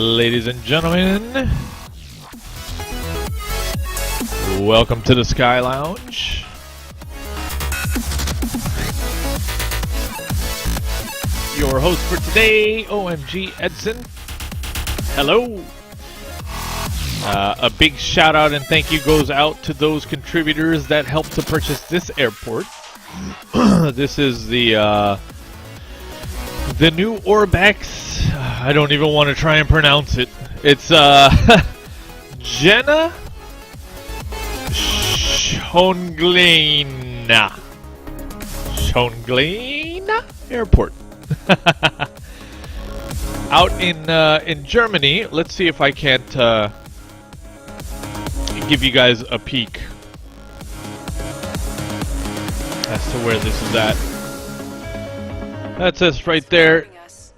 Ladies and gentlemen, welcome to the Sky Lounge. Your host for today, OMG Edson. Hello. A big shout out and thank you goes out to those contributors that helped to purchase this airport. This is the new ORBX. I don't even want to try and pronounce it. It's Jena Schoengleina Airport. Out in Germany. Let's see if I can't give you guys a peek as to where this is at. That says right there,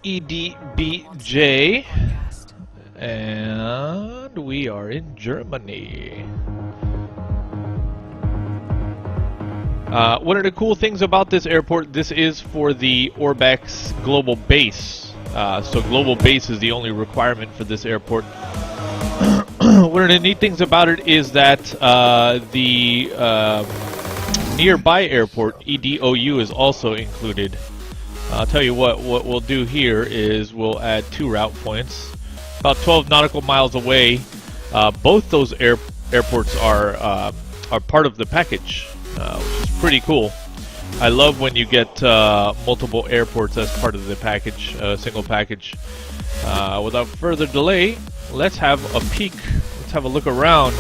EDBJ, and we are in Germany. One of the cool things about this airport, this is for the ORBX global base. So global base is the only requirement for this airport. One of the neat things about it is that the nearby airport, EDOU, is also included. I'll tell you what we'll do here is we'll add 2 route points. About 12 nautical miles away, both those airports are part of the package, which is pretty cool. I love when you get multiple airports as part of the package, single package. Without further delay, let's have a peek. Let's have a look around.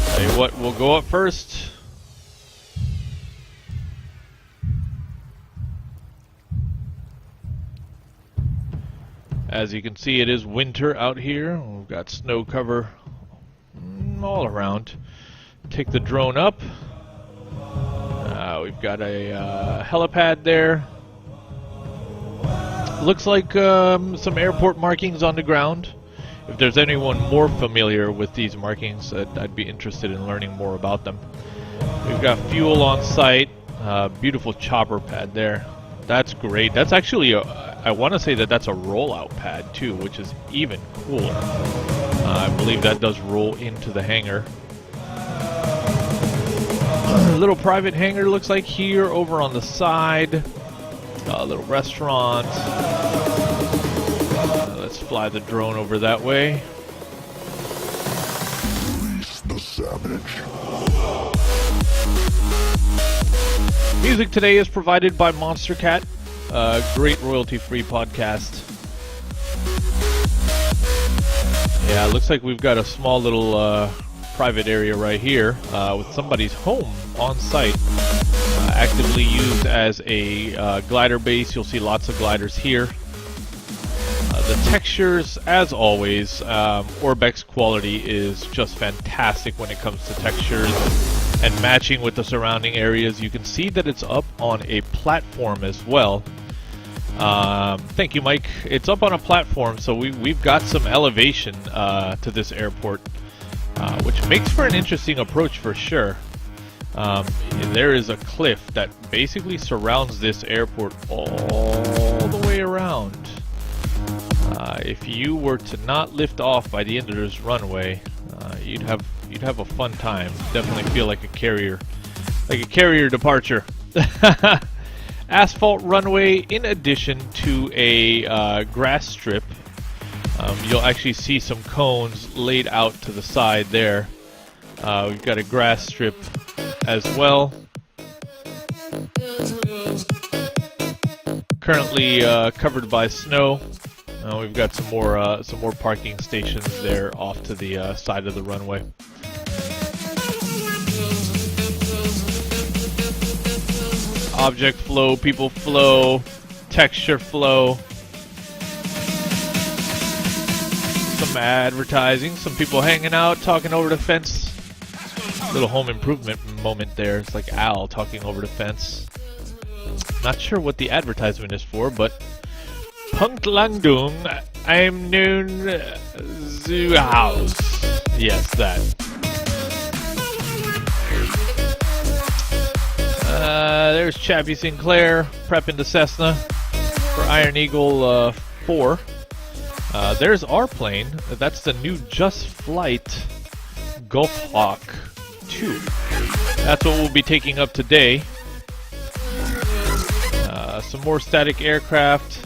Tell you what, we'll go up first. As you can see, it is winter out here. We've got snow cover all around. Take the drone up. We've got a helipad there. Looks like some airport markings on the ground. If there's anyone more familiar with these markings, I'd be interested in learning more about them. We've got fuel on site. Beautiful chopper pad there. That's great. That's actually I want to say that's a rollout pad too, which is even cooler. I believe that does roll into the hangar. A little private hangar looks like here over on the side. A little restaurant. Let's fly the drone over that way. The Savage. Music today is provided by Monster Cat. Great royalty-free podcast. Yeah, it looks like we've got a small little private area right here with somebody's home on site. Actively used as a glider base. You'll see lots of gliders here. The textures, as always, ORBX quality is just fantastic when it comes to textures and matching with the surrounding areas. You can see that it's up on a platform as well. Thank you, Mike. It's up on a platform, so we've got some elevation to this airport, which makes for an interesting approach for sure. There is a cliff that basically surrounds this airport all the way around. If you were to not lift off by the end of this runway, you'd have a fun time. Definitely feel like a carrier departure. Asphalt runway in addition to a grass strip. You'll actually see some cones laid out to the side there. We've got a grass strip as well. Currently covered by snow. We've got some more parking stations there off to the side of the runway. Object flow, people flow, texture flow. Some advertising, some people hanging out, talking over the fence. Little home improvement moment there. It's like Al talking over the fence. Not sure what the advertisement is for, but Punktlandung, I'm known zu Haus. Yes, that. There's Chappie Sinclair prepping the Cessna. Iron Eagle 4. There's our plane. That's the new Just Flight Gulfhawk 2. That's what we'll be taking up today. Some more static aircraft.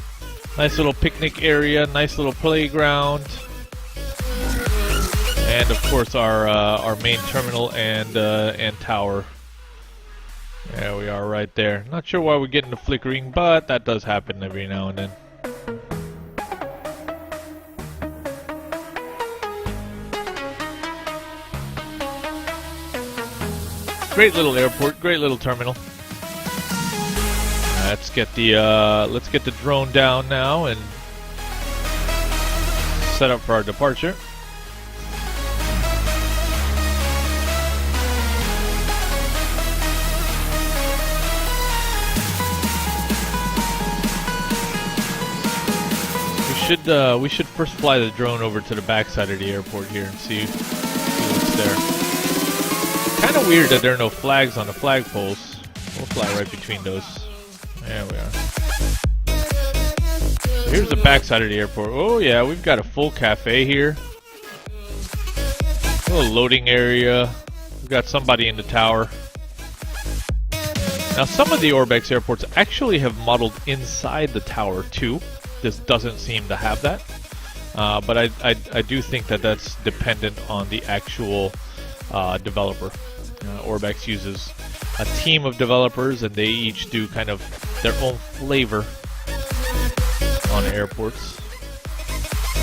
Nice little picnic area. Nice little playground. And of course our main terminal and tower. There we are, right there. Not sure why we're getting the flickering, but that does happen every now and then. Great little airport, great little terminal. Let's get the drone down now and set up for our departure. We should first fly the drone over to the backside of the airport here and see what's there. Kind of weird that there are no flags on the flagpoles. We'll fly right between those. There we are. So here's the backside of the airport. Oh yeah, we've got a full cafe here. A little loading area. We've got somebody in the tower. Now some of the ORBX airports actually have modeled inside the tower too. This doesn't seem to have that, but I do think that that's dependent on the actual developer. ORBX uses a team of developers, and they each do kind of their own flavor on airports.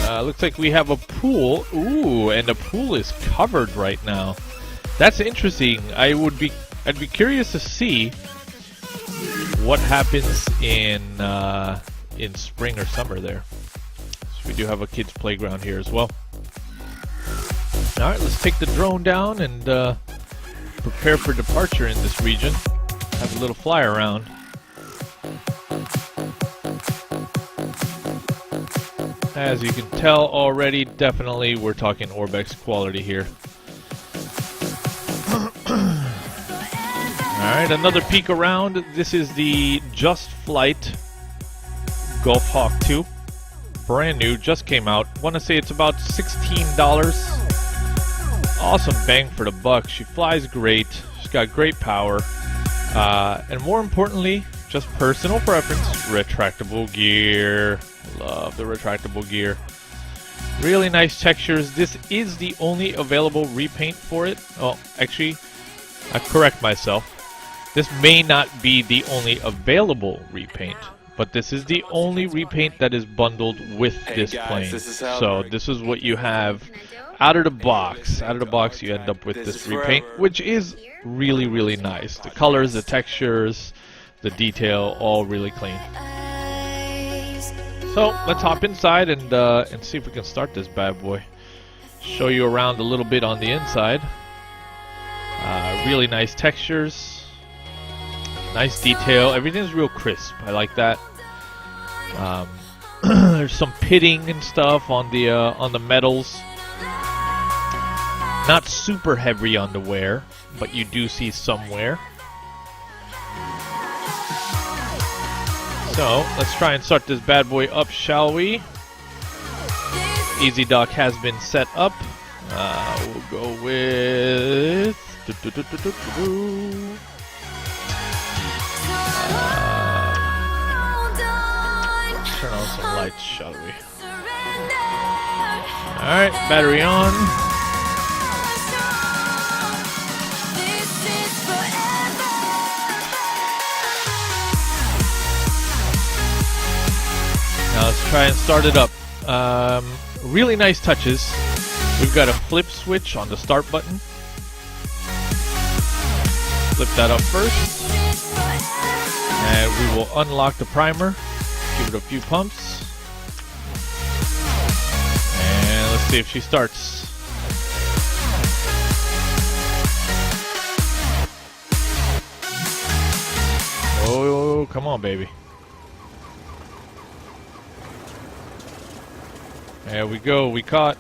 Looks like we have a pool. Ooh, and the pool is covered right now. That's interesting. I'd be curious to see what happens in spring or summer there. So we do have a kids playground here as well. Alright, let's take the drone down and prepare for departure in this region. Have a little fly around. As you can tell already, definitely we're talking ORBX quality here. Alright, another peek around. This is the Just Flight Gulfhawk 2. Brand new, just came out. Want to say it's about $16. Awesome bang for the buck. She flies great. She's got great power. And more importantly, just personal preference, retractable gear. Love the retractable gear. Really nice textures. This is the only available repaint for it. Oh, actually, I correct myself. This may not be the only available repaint, but this is the only repaint that is bundled with this plane. So this is what you have out of the box. Out of the box, you end up with this repaint, which is really, really nice. The colors, the textures, the detail, all really clean. So let's hop inside and see if we can start this bad boy. Show you around a little bit on the inside. Really nice textures. Nice detail. Everything's real crisp. I like that. There's some pitting and stuff on the metals. Not super heavy on the wear, but you do see some wear. So let's try and start this bad boy up, shall we? Easy Dock has been set up. We'll go with. Turn on some lights, shall we? Alright, battery on. Now let's try and start it up. Really nice touches. We've got a flip switch on the start button. Flip that up first. And we will unlock the primer. Give it a few pumps. And let's see if she starts. Oh, come on, baby. There we go, we caught.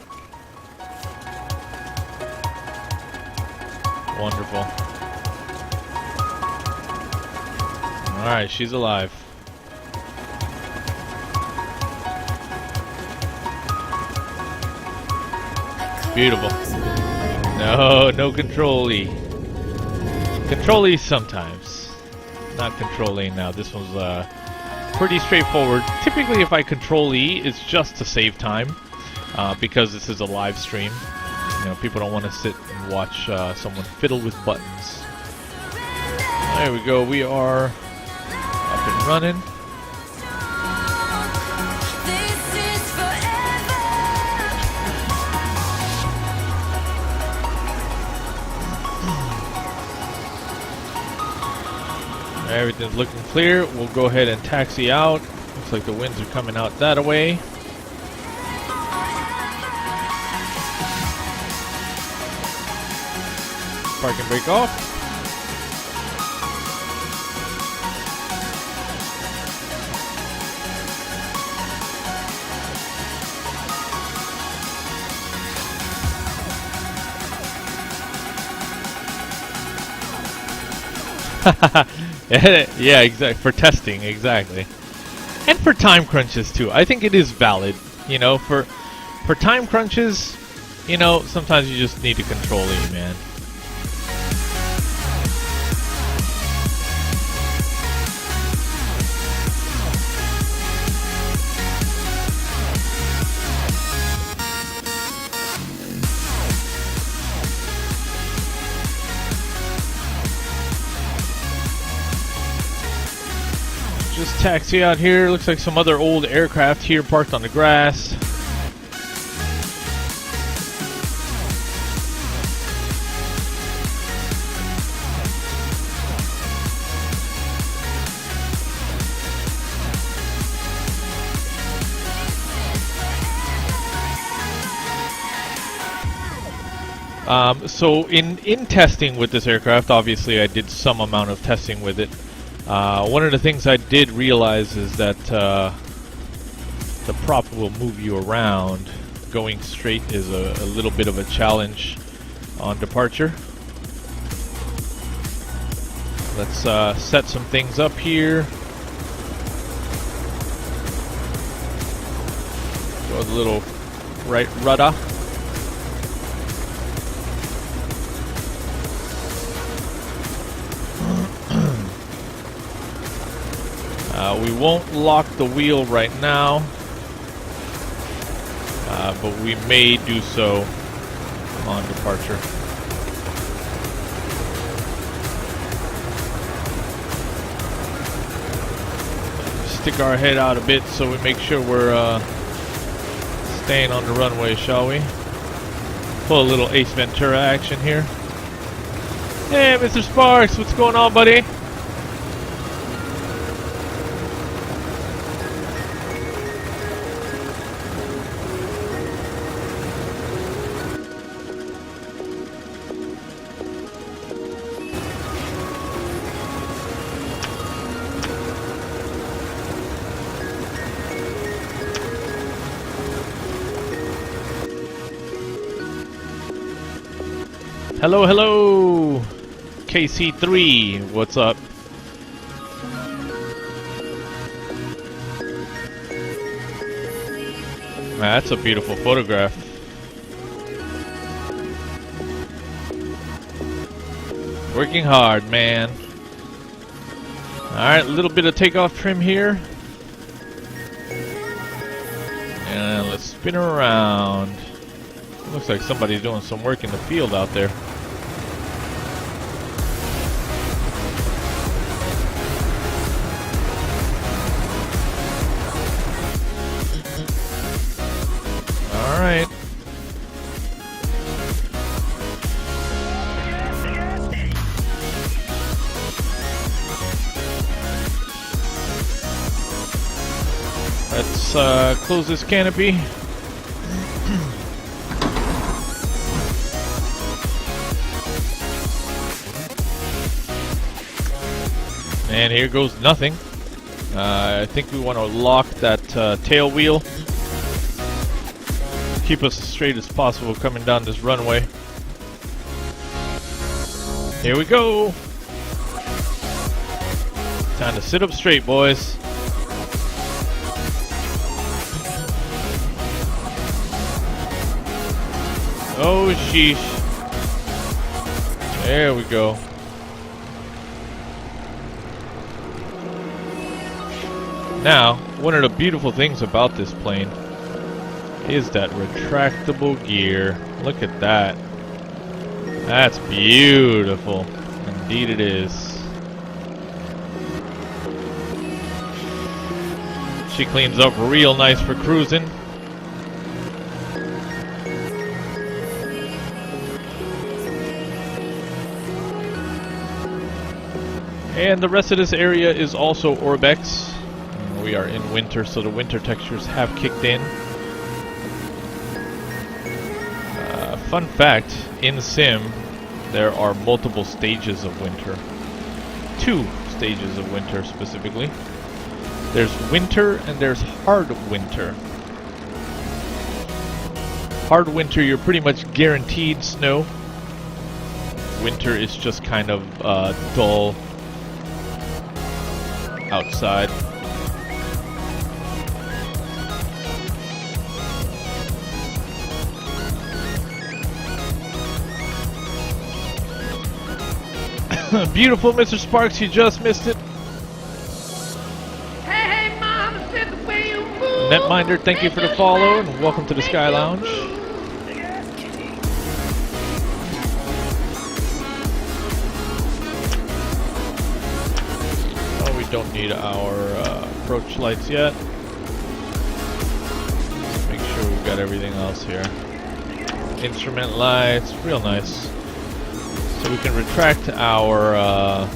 Wonderful. Alright, she's alive. Beautiful. No Control-E. Control-E sometimes. Not Control-A now. This one's pretty straightforward. Typically, if I Control-E, it's just to save time. Because this is a live stream. You know, people don't want to sit and watch someone fiddle with buttons. There we go. We are up and running. Everything's looking clear. We'll go ahead and taxi out. Looks like the winds are coming out that way. Park and brake off. Yeah, exactly. For testing, exactly. And for time crunches too. I think it is valid. You know, for time crunches, you know, sometimes you just need to Control-E, man. Just taxi out here. Looks like some other old aircraft here parked on the grass. So in testing with this aircraft, obviously I did some amount of testing with it. One of the things I did realize is that the prop will move you around. Going straight is a little bit of a challenge on departure. Let's set some things up here. Go with a little right rudder. We won't lock the wheel right now, but we may do so on departure. Stick our head out a bit so we make sure we're staying on the runway, shall we? Pull a little Ace Ventura action here. Hey, Mr. Sparks, what's going on, buddy? Hello, hello! KC3, what's up? That's a beautiful photograph. Working hard, man. Alright, a little bit of takeoff trim here. And let's spin her around. Looks like somebody's doing some work in the field out there. Alright. Let's close this canopy. And here goes nothing. I think we want to lock that tail wheel. Keep us as straight as possible coming down this runway. Here we go. Time to sit up straight, boys. Oh, sheesh. There we go. Now, one of the beautiful things about this plane is that retractable gear. Look at that. That's beautiful. Indeed it is. She cleans up real nice for cruising. And the rest of this area is also ORBX. We are in winter, so the winter textures have kicked in. Fun fact, in Sim, there are multiple stages of winter. 2 stages of winter, specifically. There's winter and there's hard winter. Hard winter, you're pretty much guaranteed snow. Winter is just kind of dull outside. Beautiful, Mr. Sparks, you just missed it. Hey, Mom, said the way you move. Netminder, thank you for the follow, and welcome to the Sky Lounge. Oh, we don't need our approach lights yet. Let's make sure we've got everything else here. Instrument lights, real nice. So we can retract our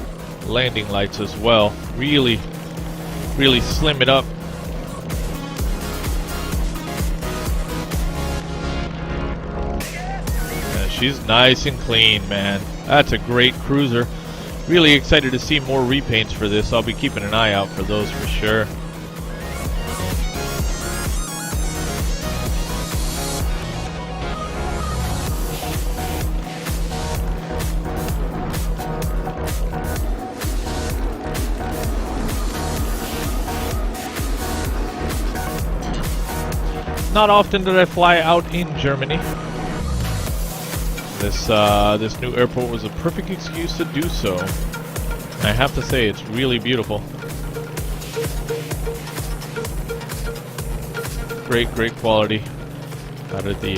landing lights as well. Really slim it up. Yeah, she's nice and clean, man. That's a great cruiser. Really excited to see more repaints for this. I'll be keeping an eye out for those for sure. Not often did I fly out in Germany. This new airport was a perfect excuse to do so. I have to say, it's really beautiful. Great quality out of the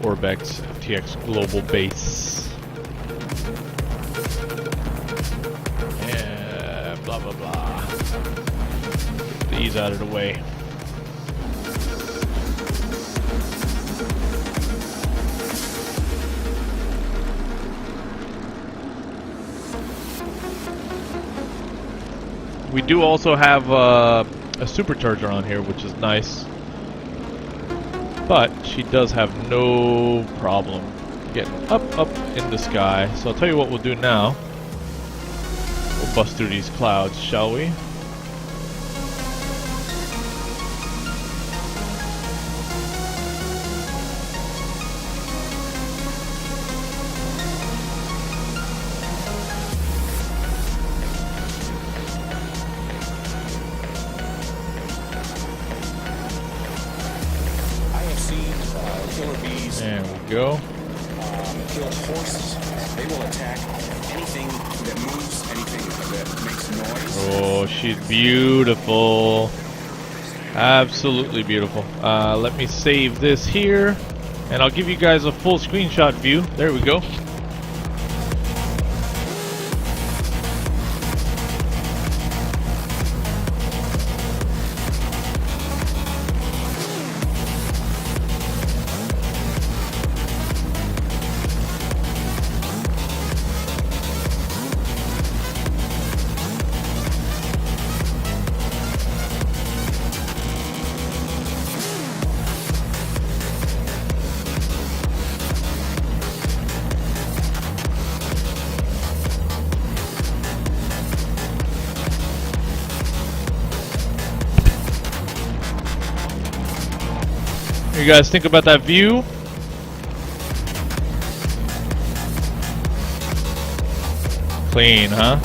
ORBX FTX global base. Yeah, blah blah blah. Get these out of the way. We do also have a supercharger on here, which is nice. But she does have no problem getting up in the sky. So I'll tell you what we'll do now. We'll bust through these clouds, shall we? There we go. Kill horses. They will attack anything that moves, anything that makes noise. Oh, she's beautiful. Absolutely beautiful. Let me save this here, and I'll give you guys a full screenshot view. There we go. You guys think about that view? Clean, huh?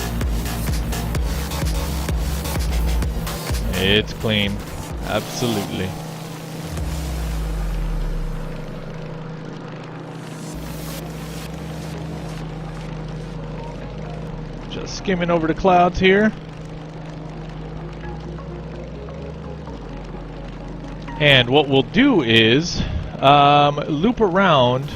It's clean. Absolutely. Just skimming over the clouds here. And what we'll do is loop around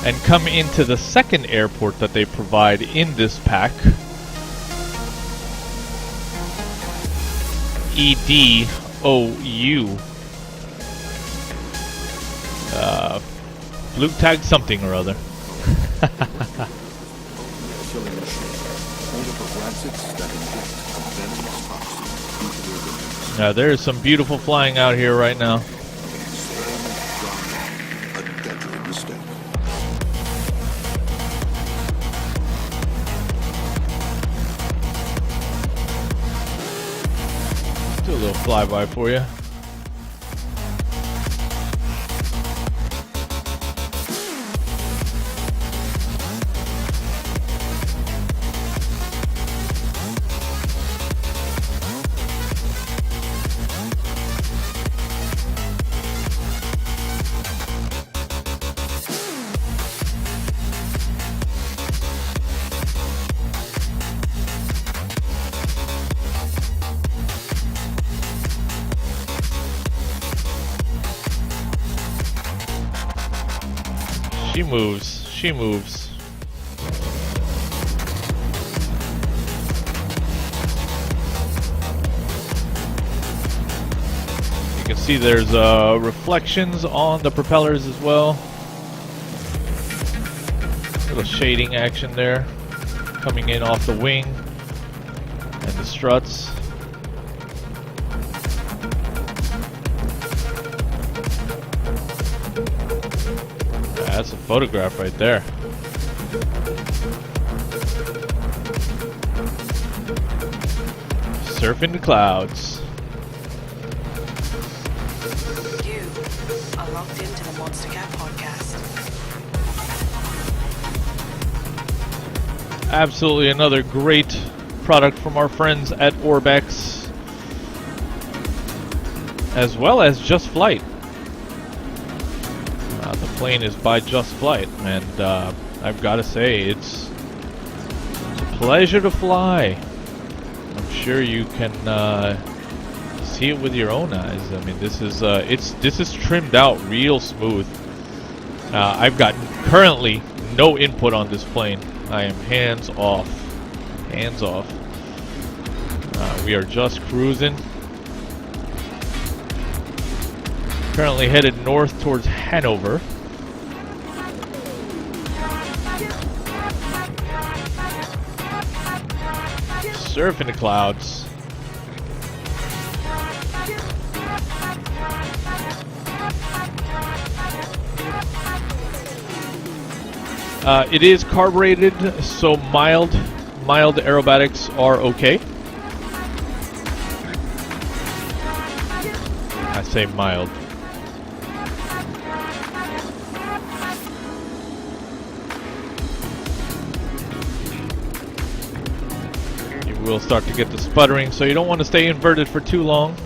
and come into the second airport that they provide in this pack. EDOU. Blue tag something or other. Now there's some beautiful flying out here right now. Do a little flyby for you. She moves. She moves. You can see there's reflections on the propellers as well. Little shading action there, coming in off the wing and the struts. That's a photograph right there. Surfing the clouds. You are locked into the Monster Cat podcast. Absolutely another great product from our friends at ORBX, as well as Just Flight. The plane is by Just Flight, and I've got to say, it's a pleasure to fly. I'm sure you can see it with your own eyes. I mean, this is trimmed out real smooth. I've got currently no input on this plane. I am hands off. Hands off. We are just cruising. Currently headed north towards Hanover. Surfing the clouds. It is carbureted, so mild aerobatics are okay. I say mild. You will start to get the sputtering, so you don't want to stay inverted for too long.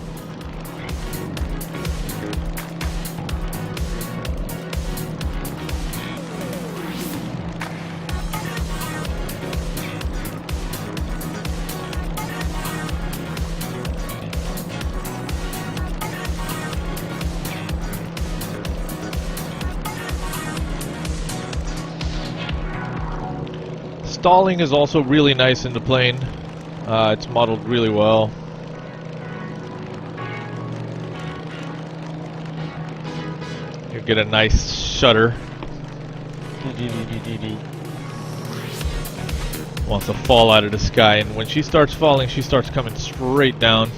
Stalling is also really nice in the plane. It's modeled really well. You get a nice shudder. Wants to fall out of the sky, and when she starts falling, she starts coming straight down.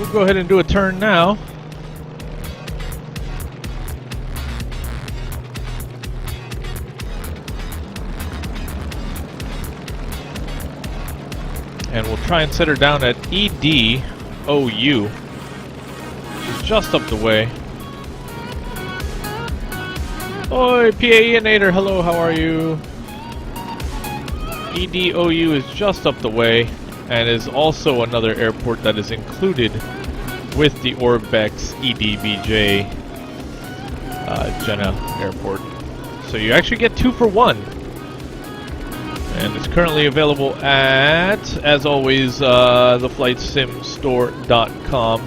We'll go ahead and do a turn now. try and set her down at EDOU, which is just up the way. Oi, PAEnator, hello, how are you? EDOU is just up the way, and is also another airport that is included with the ORBX EDBJ Jena airport. So you actually get 2 for 1. And it's currently available at, as always, theflightsimstore.com.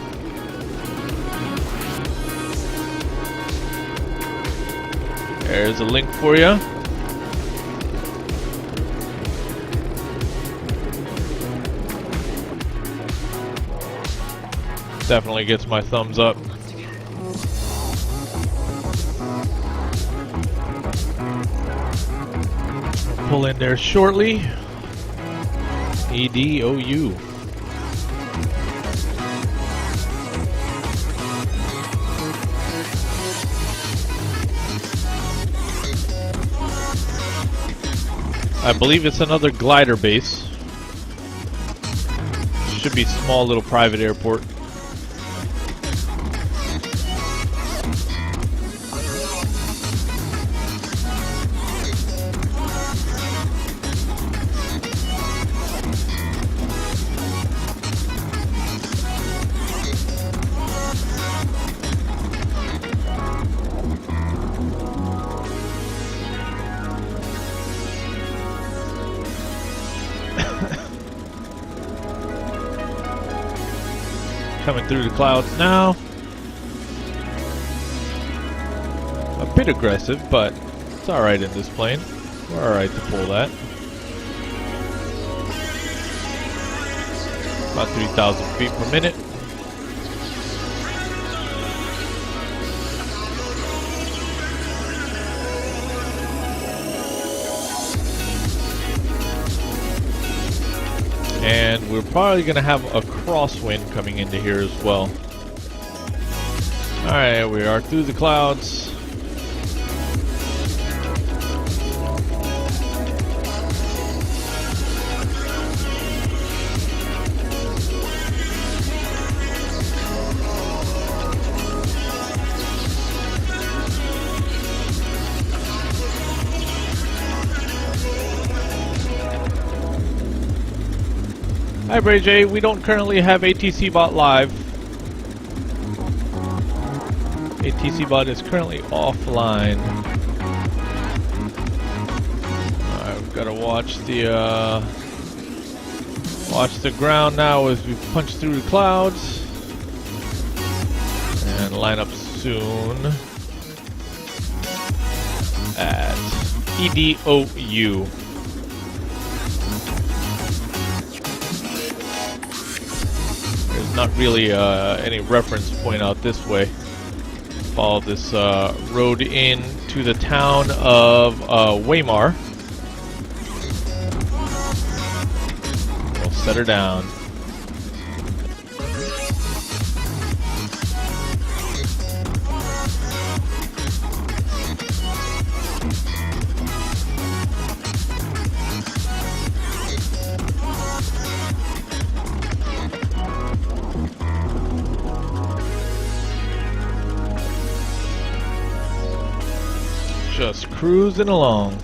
There's a link for you. Definitely gets my thumbs up. Pull in there shortly. EDOU. I believe it's another glider base. Should be small little private airport. Coming through the clouds now. A bit aggressive, but it's alright in this plane. We're alright to pull that. About 3,000 feet per minute. And we're probably going to have a crosswind coming into here as well. Alright, we are through the clouds. Hi Bray J, we don't currently have ATC Bot live. ATC Bot is currently offline. Alright, we've got to watch the ground now as we punch through the clouds. And line up soon at EDOU. Not really any reference point out this way. Follow this road in to the town of Weimar. We'll set her down. Just cruising along.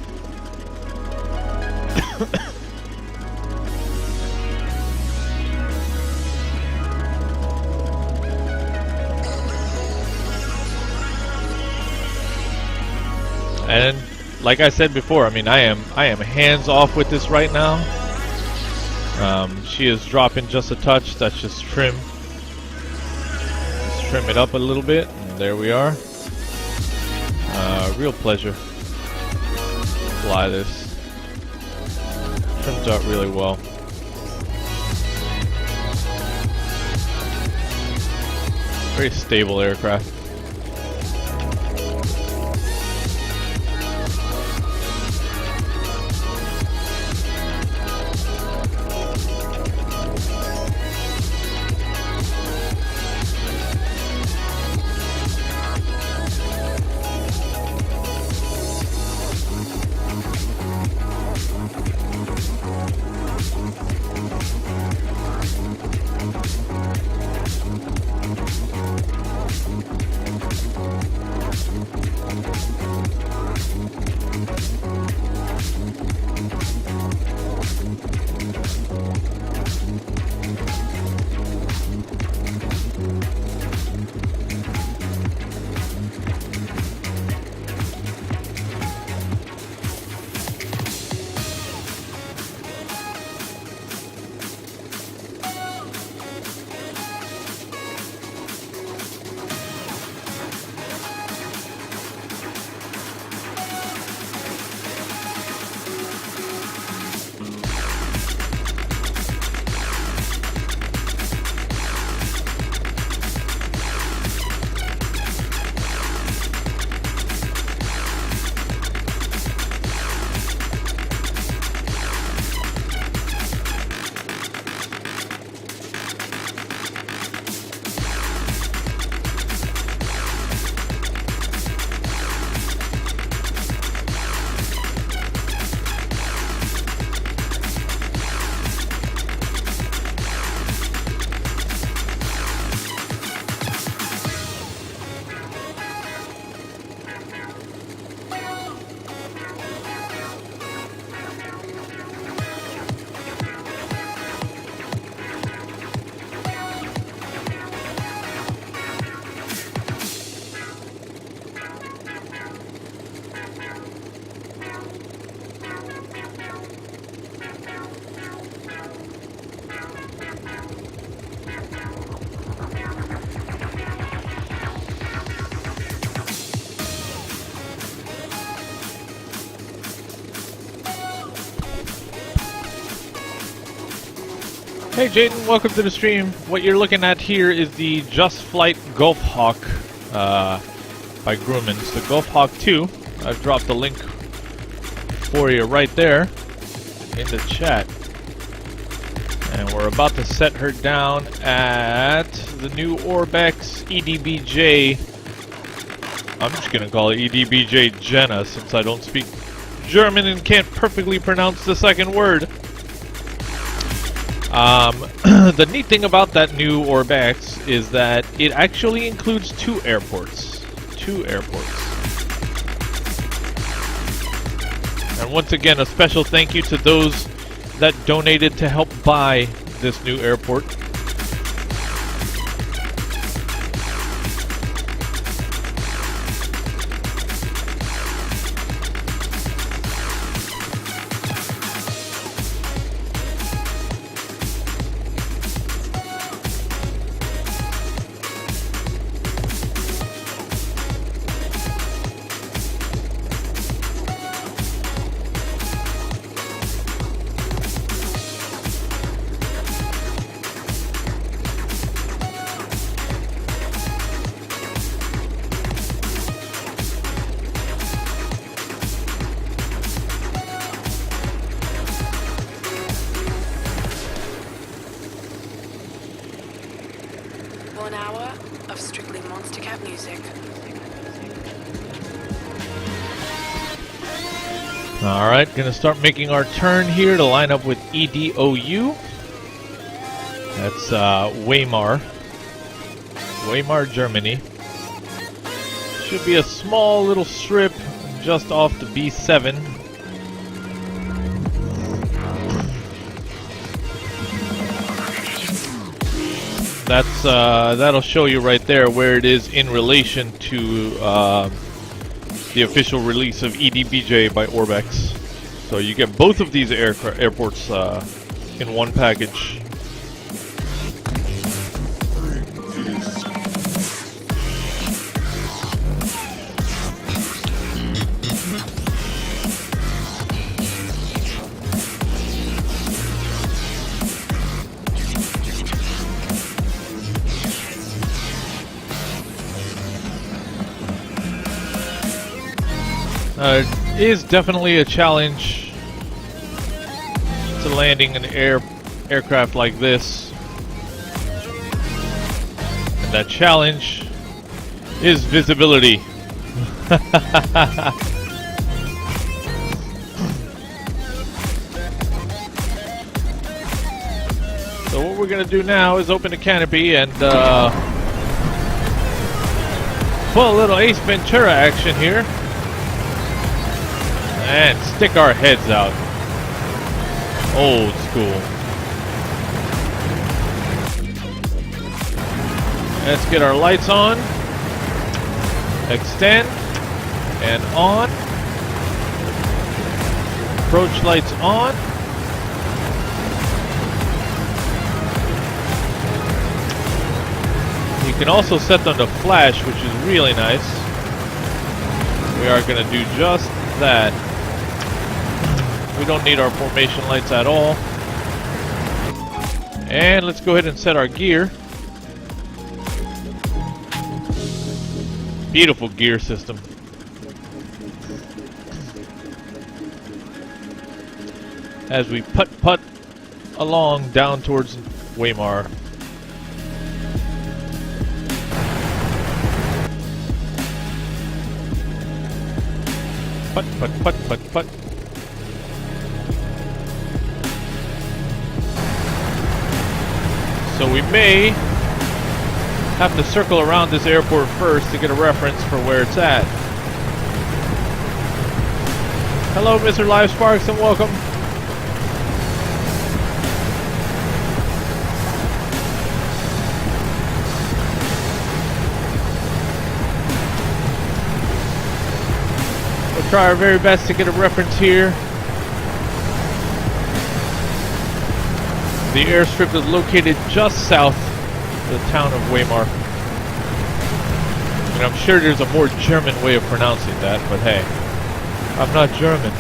And like I said before, I mean, I am hands off with this right now. She is dropping just a touch. That's just trim. Just trim it up a little bit, and there we are. Real pleasure. Fly this. Trims out really well. Very stable aircraft. Hey Jaden, welcome to the stream. What you're looking at here is the Just Flight Gulfhawk by Grumman. It's the Gulfhawk 2. I've dropped the link for you right there in the chat. And we're about to set her down at the new ORBX EDBJ. I'm just going to call it EDBJ Jena since I don't speak German and can't perfectly pronounce the second word. The neat thing about that new ORBX is that it actually includes two airports. And once again, a special thank you to those that donated to help buy this new airport. Alright, gonna start making our turn here to line up with EDOU. That's Weimar, Germany. Should be a small little strip just off the B7. That's that'll show you right there where it is in relation to the official release of EDBJ by ORBX. So you get both of these airports in one package. It is definitely a challenge to landing an aircraft like this. And that challenge is visibility. So what we're gonna do now is open the canopy and pull a little Ace Ventura action here. And stick our heads out. Old school. Let's get our lights on. Extend. And on. Approach lights on. You can also set them to flash, which is really nice. We are going to do just that. We don't need our formation lights at all. And let's go ahead and set our gear. Beautiful gear system. As we putt along down towards Weimar. Putt. So we may have to circle around this airport first to get a reference for where it's at. Hello, Mr. Live Sparks, and welcome. We'll try our very best to get a reference here. The airstrip is located just south of the town of Weimar. And I'm sure there's a more German way of pronouncing that, but hey, I'm not German.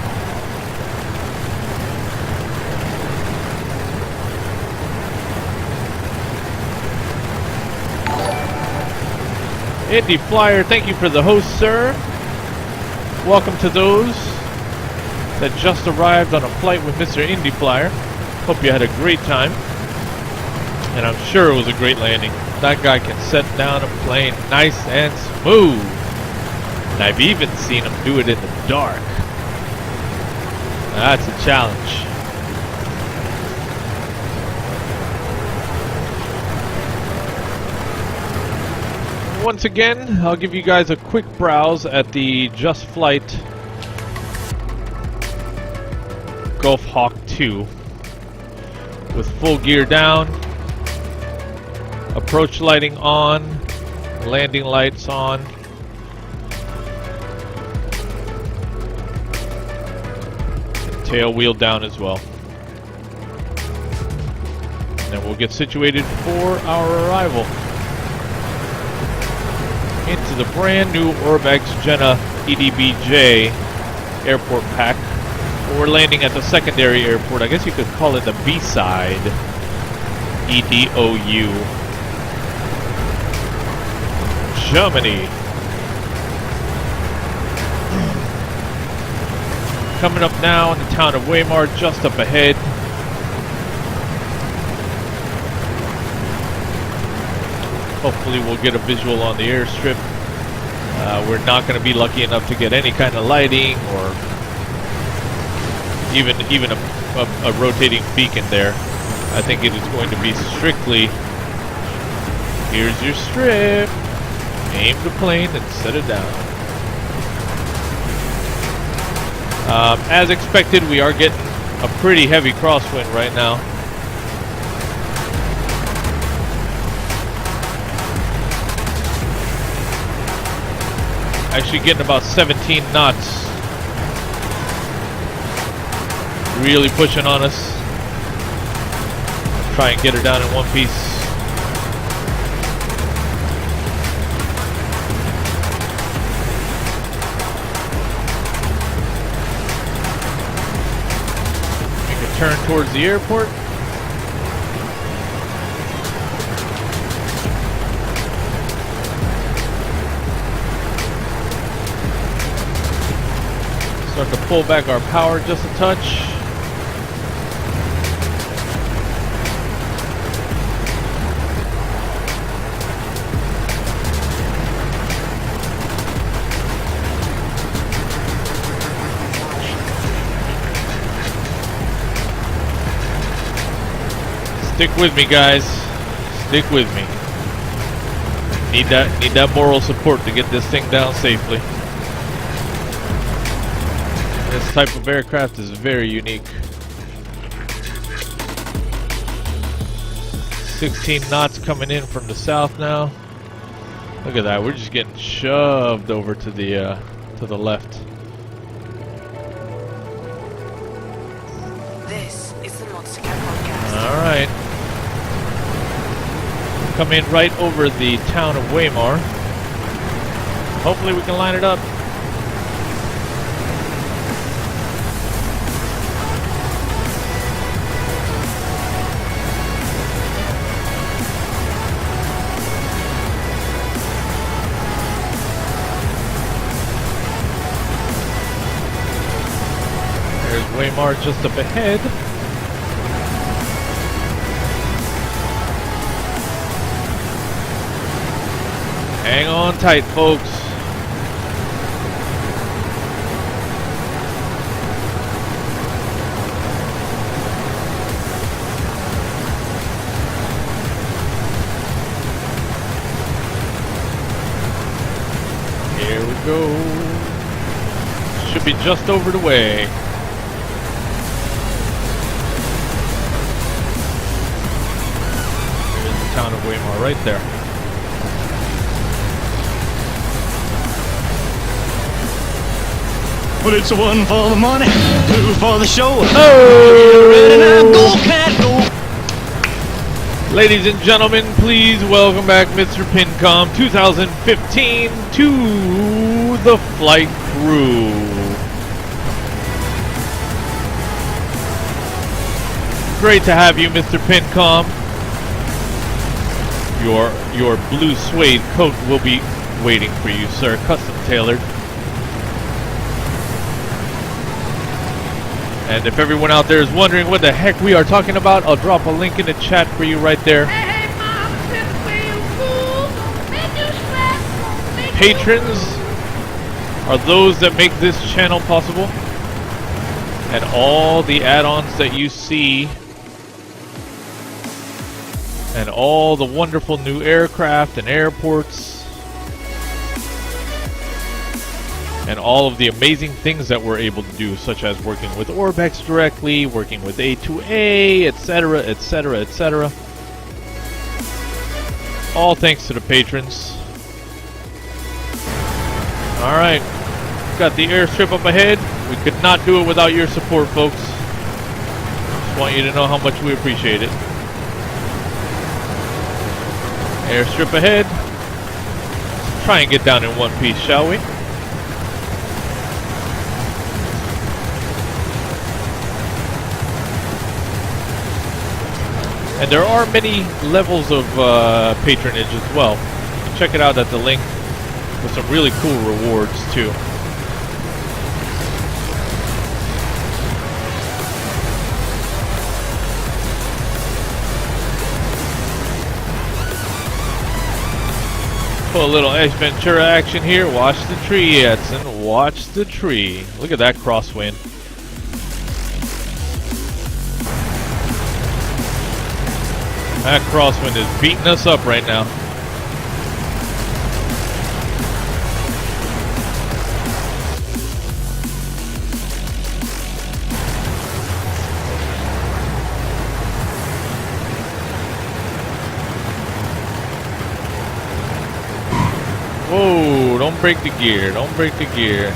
Indy Flyer, thank you for the host, sir. Welcome to those that just arrived on a flight with Mr. Indy Flyer. Hope you had a great time. And I'm sure it was a great landing. That guy can set down a plane nice and smooth. And I've even seen him do it in the dark. That's a challenge. Once again, I'll give you guys a quick browse at the Just Flight Gulfhawk 2 with full gear down, approach lighting on, landing lights on. Tail wheel down as well. And then we'll get situated for our arrival into the brand new ORBX Jena EDBJ airport pack. We're landing at the secondary airport. I guess you could call it the B-side. EDOU. Germany. Coming up now in the town of Weimar, just up ahead. Hopefully we'll get a visual on the airstrip. We're not going to be lucky enough to get any kind of lighting or even a rotating beacon there. I think it is going to be strictly, here's your strip, aim the plane and set it down. As expected, we are getting a pretty heavy crosswind right now. Actually getting about 17 knots. Really pushing on us. Try and get her down in one piece. Make a turn towards the airport. Start to pull back our power just a touch. Stick with me, guys. Stick with me. Need that moral support to get this thing down safely. This type of aircraft is very unique. 16 knots coming in from the south now. Look at that. We're just getting shoved over to the left. This is the Monster Cat Podcast. All right. Come in right over the town of Weimar. Hopefully we can line it up. There's Weimar just up ahead. Hang on tight, folks. Here we go. Should be just over the way. There's the town of Weimar right there. Well, it's one for the money, two for the show. Oh! Ready now, go, cat, go. Ladies and gentlemen, please welcome back Mr. Pincom 2015 to the flight crew. Great to have you, Mr. Pincom. Your blue suede coat will be waiting for you, sir. Custom tailored. And if everyone out there is wondering what the heck we are talking about, I'll drop a link in the chat for you right there. Hey, mama said the way you move, make you sweat, make you Patrons are those that make this channel possible. And all the add-ons that you see, and all the wonderful new aircraft and airports, and all of the amazing things that we're able to do, such as working with ORBX directly, working with A2A, etc., etc., etc. All thanks to the patrons. Alright, got the airstrip up ahead. We could not do it without your support, folks. Just want you to know how much we appreciate it. Airstrip ahead. Let's try and get down in one piece, shall we? And there are many levels of patronage as well. You can check it out at the link with some really cool rewards too. Put a little Ace Ventura action here. Watch the tree, Edson. Watch the tree. Look at that crosswind. That crosswind is beating us up right now. Whoa, don't break the gear. Don't break the gear.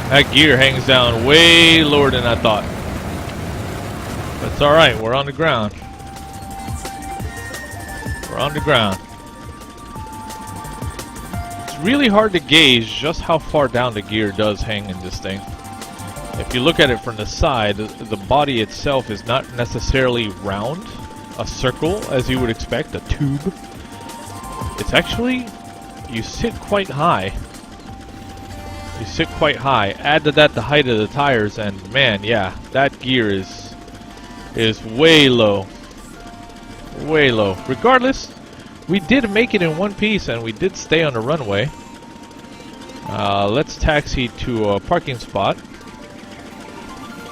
That gear hangs down way lower than I thought. But it's alright, we're on the ground. We're on the ground. It's really hard to gauge just how far down the gear does hang in this thing. If you look at it from the side, the body itself is not necessarily round, a circle as you would expect, a tube. It's actually, you sit quite high. You sit quite high. Add to that the height of the tires, and man, yeah, that gear is way low. Way low. Regardless, we did make it in one piece, and we did stay on the runway. Let's taxi to a parking spot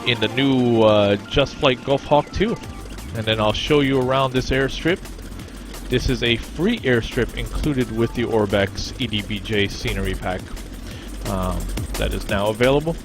in the new Just Flight Gulfhawk 2, and then I'll show you around this airstrip. This is a free airstrip included with the ORBX EDBJ scenery pack. That is now available.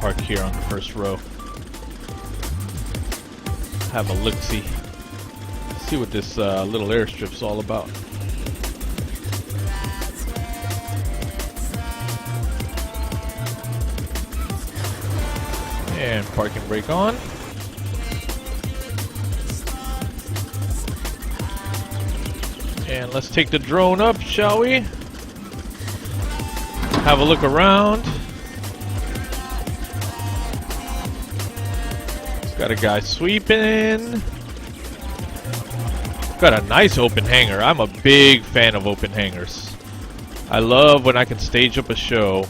Park here on the first row. Have a look-see. See what this little airstrip's all about. And parking brake on. And let's take the drone up, shall we? Have a look around. Got a guy sweeping. Got a nice open hangar. I'm a big fan of open hangars. I love when I can stage up a show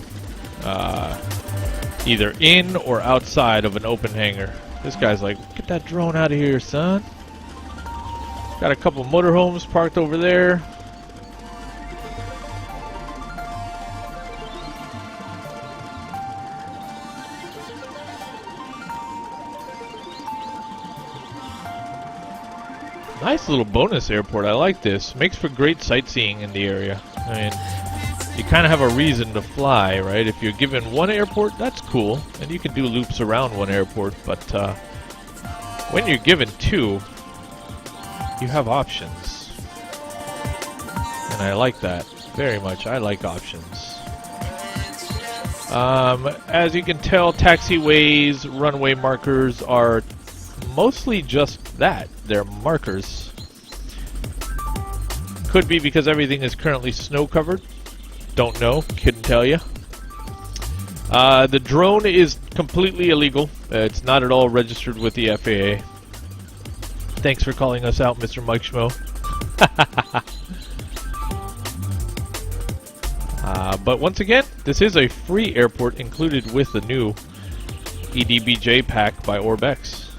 either in or outside of an open hangar. This guy's like, get that drone out of here, son. Got a couple motorhomes parked over there. Nice little bonus airport. I like this. Makes for great sightseeing in the area. I mean, you kind of have a reason to fly, right? If you're given one airport, that's cool, and you can do loops around one airport. But When you're given 2, you have options. And I like that very much. I like options. As you can tell, taxiways, runway markers are mostly just that. They're markers. Could be because everything is currently snow covered. Don't know. Couldn't tell you. The drone is completely illegal. It's not at all registered with the FAA. Thanks for calling us out, Mr. Mike Schmo. But once again, this is a free airport included with the new EDBJ pack by ORBX.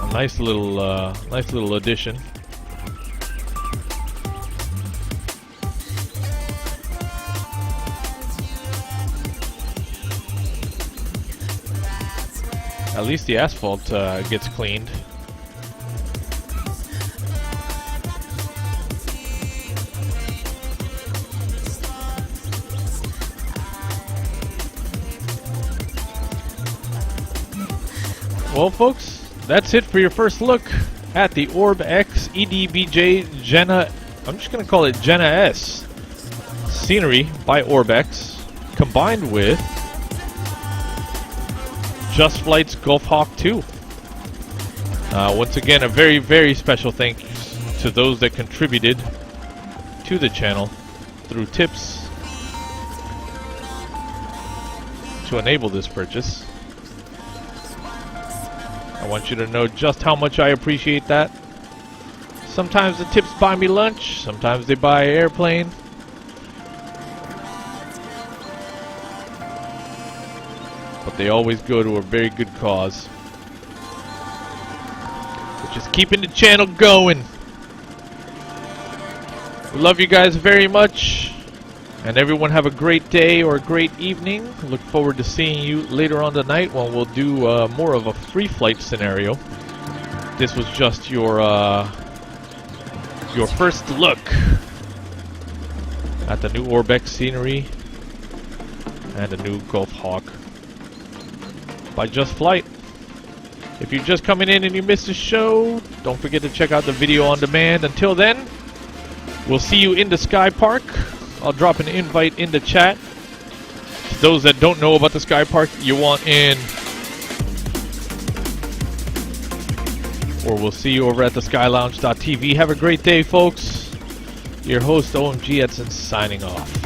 A nice little addition. At least the asphalt gets cleaned. Well, folks, that's it for your first look at the ORBX EDBJ Jena. I'm just going to call it Jena S scenery by ORBX, combined with Just Flight's Gulfhawk 2. Once again, a very, very special thanks to those that contributed to the channel through tips to enable this purchase. I want you to know just how much I appreciate that. Sometimes the tips buy me lunch, sometimes they buy an airplane. But they always go to a very good cause, which is keeping the channel going. We love you guys very much, and everyone have a great day or a great evening. Look forward to seeing you later on tonight when we'll do more of a free flight scenario. This was just your first look at the new ORBX scenery and the new Gulfhawk by Just Flight. If you're just coming in and you missed the show, don't forget to check out the video on demand. Until then, we'll see you in the Sky Park. I'll drop an invite in the chat. To those that don't know about the Sky Park, you want in. Or we'll see you over at the skylounge.tv. Have a great day, folks. Your host, OMG Edson, signing off.